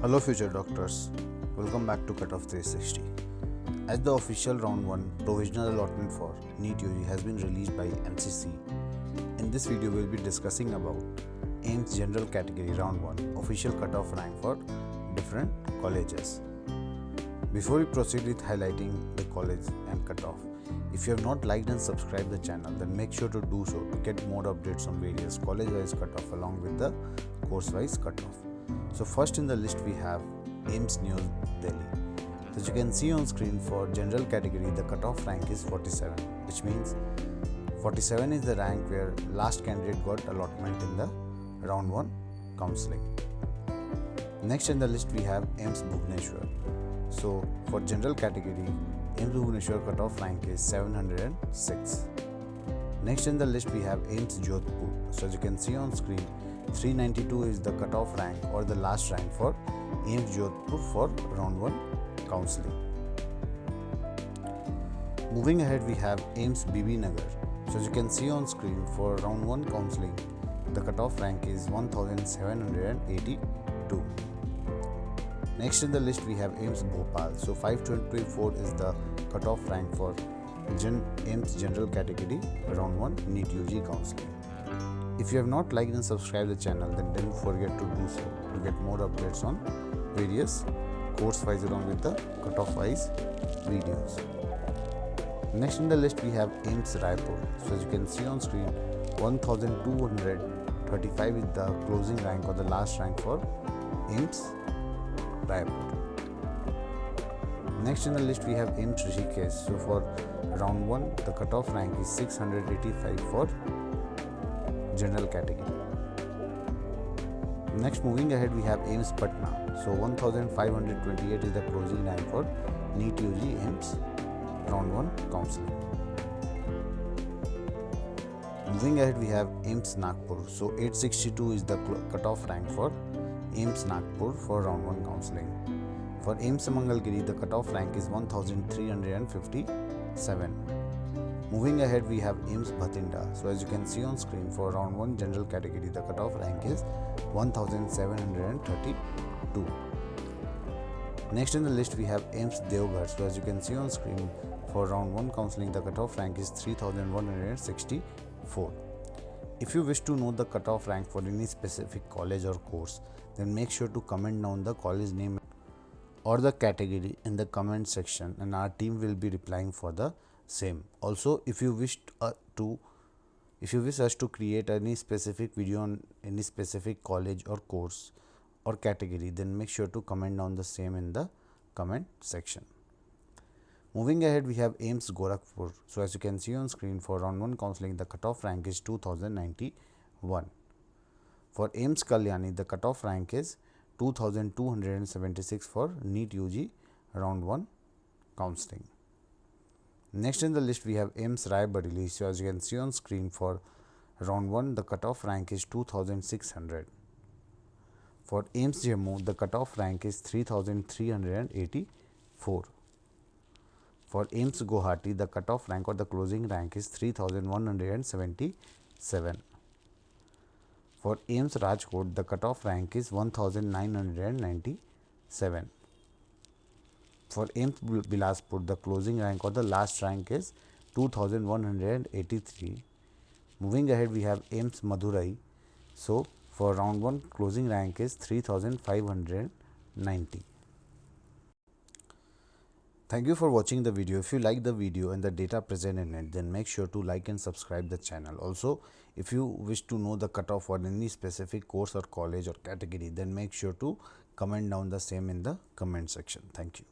Hello future doctors, welcome back to Cutoff 360. As the official round 1 provisional allotment for NEET UG has been released by MCC, in this video we will be discussing about AIIMS General Category Round 1 official cutoff rank for different colleges. Before we proceed with highlighting the college and cutoff, if you have not liked and subscribed the channel, then make sure to do so to get more updates on various college-wise cutoff along with the course-wise cutoff. So first in the list we have AIIMS New Delhi. So as you can see on screen, for general category the cutoff rank is 47, which means 47 is the rank where last candidate got allotment in the round 1 counselling. Next in the list we have AIIMS Bhubaneswar. So for general category, AIIMS Bhubaneswar cutoff rank is 706. Next in the list we have AIIMS Jodhpur. So as you can see on screen, 392 is the cutoff rank or the last rank for AIIMS Jodhpur for round 1 counselling. Moving ahead we have AIIMS BB Nagar. So as you can see on screen, for round 1 counselling the cutoff rank is 1782. Next in the list we have AIIMS Bhopal. So 524 is the cutoff rank for AIIMS General Category round 1 NEET UG counselling. If you have not liked and subscribed the channel, then don't forget to do so to get more updates on various course wise along with the cutoff wise videos. Next in the list we have AIIMS Raipur. So as you can see on screen, 1235 is the closing rank or the last rank for AIIMS Raipur. Next in the list we have AIIMS Rishikesh. So for round 1 the cutoff rank is 685 for general category. Next, moving ahead we have AIIMS Patna. So 1528 is the closing rank for NEET UG AIIMS round 1 counselling. Moving ahead we have AIIMS Nagpur. So 862 is the cutoff rank for AIIMS Nagpur for round 1 counselling. For AIIMS Mangalgiri the cutoff rank is 1357. Moving ahead we have AIIMS Bhatinda. So as you can see on screen, for round 1 general category the cutoff rank is 1732. Next in the list we have AIIMS Deoghar. So as you can see on screen, for round 1 counselling the cutoff rank is 3164. If you wish to know the cutoff rank for any specific college or course, then make sure to comment down the college name or the category in the comment section and our team will be replying for the same. Also, if you wish us to create any specific video on any specific college or course or category, then make sure to comment down the same in the comment section. Moving ahead we have AIIMS Gorakhpur. So as you can see on screen, for round 1 counselling the cutoff rank is 2091. For AIIMS Kalyani the cutoff rank is 2276 for NEET UG round 1 counselling. Next in the list we have AIIMS Raebareli. So as you can see on screen, for round 1 the cutoff rank is 2600. For AIIMS Jammu the cutoff rank is 3384. For AIIMS Guwahati the cutoff rank or the closing rank is 3177. For AIIMS Rajkot the cutoff rank is 1997. For AIIMS Bilaspur the closing rank or the last rank is 2183. Moving ahead we have AIIMS Madurai. So for round 1 closing rank is 3590. Thank you for watching the video. If you like the video and the data present in it, then make sure to like and subscribe the channel. Also, if you wish to know the cutoff for any specific course or college or category, then make sure to comment down the same in the comment section. Thank you.